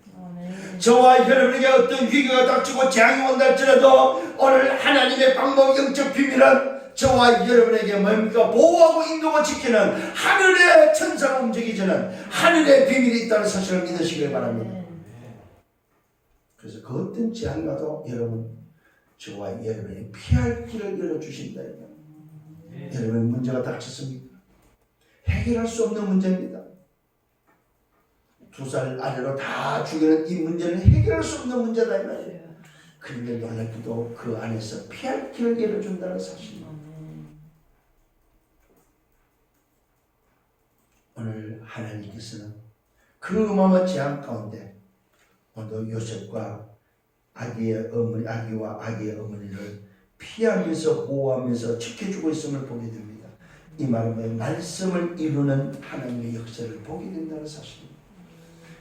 저와 여러분에게 어떤 위기가 닥치고 재앙이 온다 할지라도 오늘 하나님의 방법, 영적 비밀은 저와 여러분에게 뭡니까? 보호하고 인도하고 지키는 하늘의 천사가 움직이지는 하늘의 비밀이 있다는 사실을 믿으시길 바랍니다. 그래서 그 어떤 재앙과도 여러분, 저와 여러분이 피할 길을 열어주신다. 여러분 문제가 닥쳤습니까? 해결할 수 없는 문제입니다. 2살 아래로 다 죽이는 이 문제는 해결할 수 없는 문제다 이 말이에요. 그런데 놀랍게도 그 안에서 피할 길을 열어준다는 사실입니다. 오늘 하나님께서는 그 어마어마한 재앙 가운데 오늘 요셉과 아기와 아기의 어머니를 피하면서 보호하면서 지켜주고 있음을 보게 됩니다. 이 말은 말씀을 이루는 하나님의 역사를 보게 된다는 사실입니다.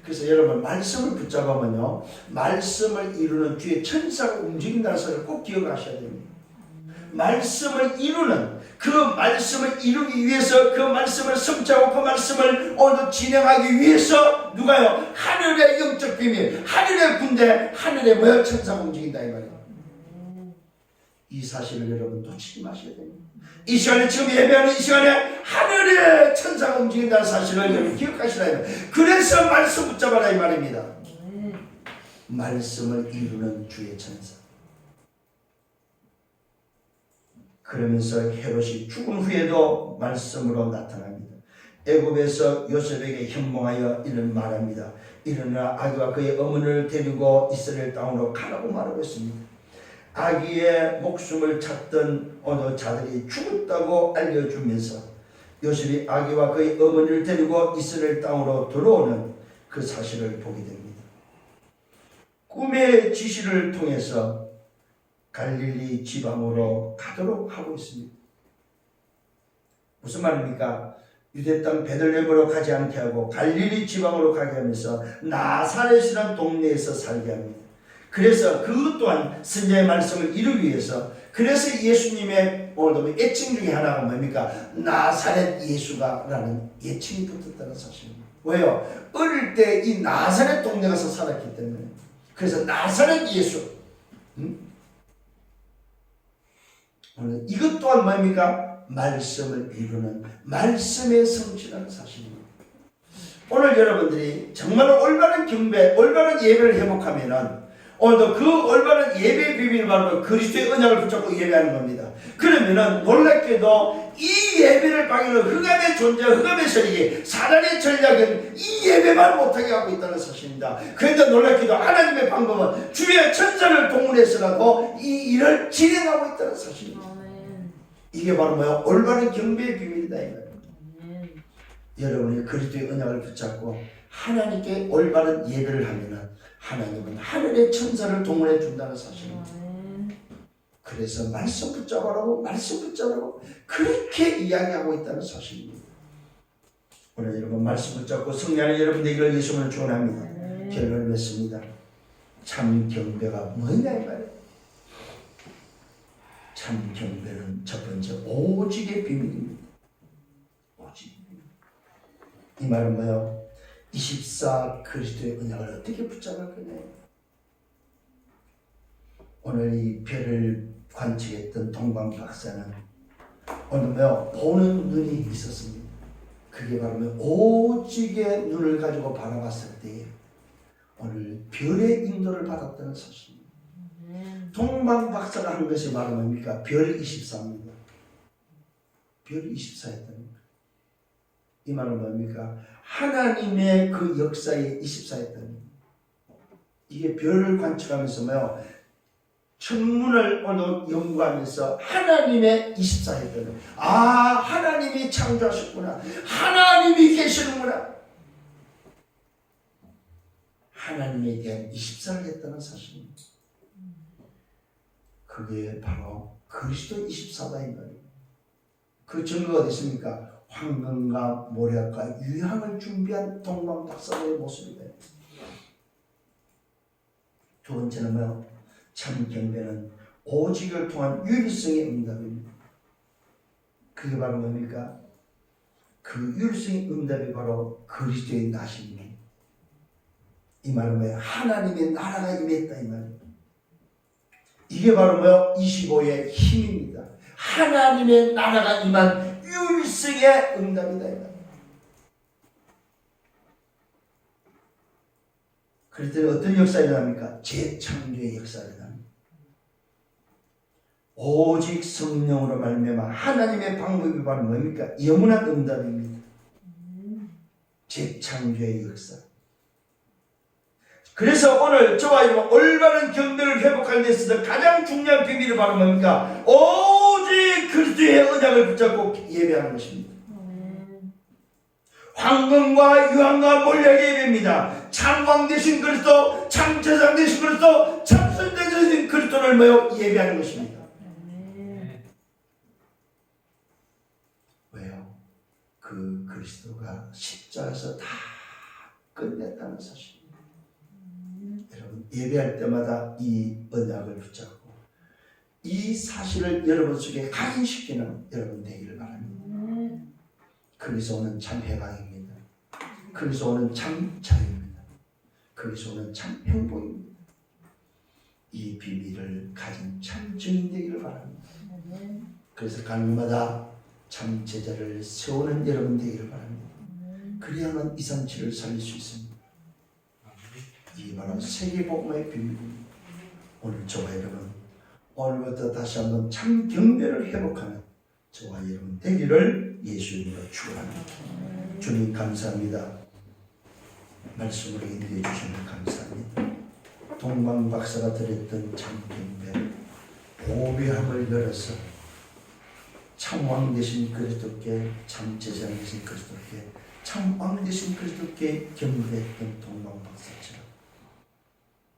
그래서 여러분 말씀을 붙잡으면요, 말씀을 이루는 주의 천사가 움직인다는 사실을 꼭 기억하셔야 됩니다. 말씀을 이루는, 그 말씀을 이루기 위해서, 그 말씀을 성취하고 그 말씀을 오늘 진행하기 위해서 누가요? 하늘의 영적 비밀, 하늘의 군대, 하늘의 뭐야? 천사가 움직인다 이 말이에요. 이 사실을 여러분 놓치지 마셔야 됩니다. 이 시간에, 지금 예배하는 이 시간에 하늘의 천사가 움직인다는 사실을 여러분 기억하시라 해요. 그래서 말씀 붙잡아라 이 말입니다. 말씀을 이루는 주의 천사. 그러면서 헤롯이 죽은 후에도 말씀으로 나타납니다. 애굽에서 요셉에게 현몽하여 이런 말합니다. 일어나 아기와 그의 어머니를 데리고 이스라엘 땅으로 가라고 말하고 있습니다. 아기의 목숨을 찾던 어느 자들이 죽었다고 알려주면서 요셉이 아기와 그의 어머니를 데리고 이스라엘 땅으로 들어오는 그 사실을 보게 됩니다. 꿈의 지시를 통해서 갈릴리 지방으로 가도록 하고 있습니다. 무슨 말입니까? 유대 땅 베들레헴으로 가지 않게 하고 갈릴리 지방으로 가게 하면서 나사렛이라는 동네에서 살게 합니다. 그래서 그것 또한 선지자의 말씀을 이루기 위해서, 그래서 예수님의 오늘도 애칭 중에 하나가 뭡니까? 나사렛 예수가 라는 애칭이 붙었다는 사실입니다. 왜요? 어릴 때 이 나사렛 동네 가서 살았기 때문에. 그래서 나사렛 예수. 오늘 이것 또한 뭡니까? 말씀을 이루는 말씀의 성취라는 사실입니다. 오늘 여러분들이 정말로 올바른 경배, 올바른 예배를 회복하면은 오늘도 그 올바른 예배의 비밀을 바로 그리스도의 언약을 붙잡고 예배하는 겁니다. 그러면은 놀랍게도 이 예배를 방해하는 흑암의 존재, 흑암의 세력이, 사단의 전략은 이 예배만 못하게 하고 있다는 사실입니다. 그런데 놀랍게도 하나님의 방법은 주의 천사를 동원해서라도 이 일을 진행하고 있다는 사실입니다. 이게 바로 뭐야? 올바른 경배의 비밀이다 이 말입니다. 여러분이 그리스도의 언약을 붙잡고 하나님께 올바른 예배를 하면은 하나님은 하늘의 천사를 동원해 준다는 사실입니다. 그래서 말씀 붙잡으라고, 말씀 붙잡으라고 그렇게 이야기하고 있다는 사실입니다. 오늘 여러분 말씀 붙잡고 승리하는 여러분 되기를 예수님을 축원합니다. 결론을 맺습니다. 참 경배가 뭐냐 이 말이에요. 참 경배는 첫 번째 오직의 비밀입니다. 오직. 이 말은 뭐예요? 24 그리스도의 언약을 어떻게 붙잡을 거냐. 오늘 이 별을 관측했던 동방 박사는 오늘 뭐요? 보는 눈이 있었습니다. 그게 바로 뭐 오직의 눈을 가지고 바라봤을 때 오늘 별의 인도를 받았다는 사실입니다. 동방 박사가 한 것이 바로 뭡니까? 별 24입니다. 별 24였다는 거예요. 이 말은 뭡니까? 하나님의 그 역사에 24였다는 거예요. 이게 별을 관측하면서 뭐요? 천문을 연구하면서 하나님의 24였다는 거예요. 아, 하나님이 창조하셨구나. 하나님이 계시는구나. 하나님에 대한 24를 했다는 사실입니다. 그게 바로 그리스도 24다 이 말이에요. 그 증거가 어디 있습니까? 황금과 모략과 유향을 준비한 동방 박사들의 모습이다. 두 번째는 뭐요? 참 경배는 오직을 통한 유일성의 응답입니다. 그게 바로 뭡니까? 그 유일성의 응답이 바로 그리스도의 나십니다. 이 말은 뭐예요? 하나님의 나라가 임했다 이 말이에요. 이게 바로 뭐요? 25의 힘입니다. 하나님의 나라가 임한 유일성의 응답이다 이 말이에요. 그럴 때는 어떤 역사가 일어납니까? 재창조의 역사가 일어납니다. 오직 성령으로 말미암아 하나님의 방법이 바로 뭡니까? 영원한 응답입니다. 재창조의 역사. 그래서 오늘 저와 여러분 올바른 경배를 회복하는 데 있어서 가장 중요한 비밀이 바로 뭡니까? 오직 그리스도의 언약을 붙잡고 예배하는 것입니다. 황금과 유황과 몰약의 예배입니다. 참 왕 되신 그리스도, 참 제사장 되신 그리스도, 참 선지자 되신 그리스도를 모여 예배하는 것입니다. 왜요? 그 그리스도가 십자가에서 다 끝냈다는 사실입니다. 여러분 예배할 때마다 이 언약을 붙잡고 이 사실을 여러분 속에 각인시키는 여러분 되기를 바랍니다. 거기서 오는 참 해방입니다. 거기서 오는 참 자유입니다. 거기서 오는 참 행복입니다. 이 비밀을 가진 참 증인 되기를 바랍니다. 그래서 가는마다 참 제자를 세우는 여러분 되기를 바랍니다. 그래야만 237을 살릴 수 있습니다. 이게 바로 세계복음의 비밀입니다. 오늘 저와 여러분 오늘부터 다시 한번 참 경배를 회복하는 저와 여러분 되기를 예수 이름으로 축원합니다. 주님 감사합니다. 말씀으로 인도해 주시면 감사합니다. 동방 박사가 드렸던 참 경배 보배함을 열어서 참 왕 되신 그리스도께, 참 제사장 되신 그리스도께, 참 왕 되신 그리스도께 경배했던 동방 박사처럼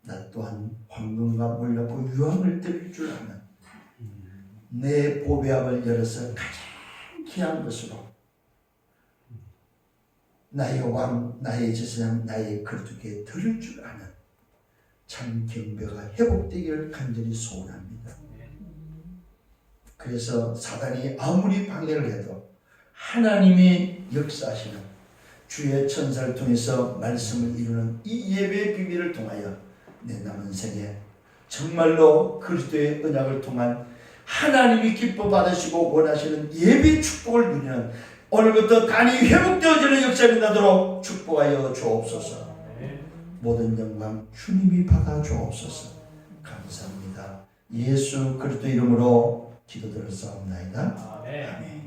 나 또한 황금과 몰락과 유황을 드릴 줄 아는 내 보배함을 열어서 가장 귀한 것으로 나의 왕, 나의 제사장, 나의 그리스도께 드릴 줄 아는 참 경배가 회복되기를 간절히 소원합니다. 그래서 사단이 아무리 방해를 해도 하나님이 역사하시는 주의 천사를 통해서 말씀을 이루는 이 예배의 비밀을 통하여 내 남은 생에 정말로 그리스도의 언약을 통한 하나님이 기뻐 받으시고 원하시는 예배의 축복을 누리는 오늘부터 간이 회복되어지는 역사를 나도록 축복하여 주옵소서. 모든 영광 주님이 받아 주옵소서. 감사합니다. 예수 그리스도 이름으로 기도드렸사옵나이다. 아멘.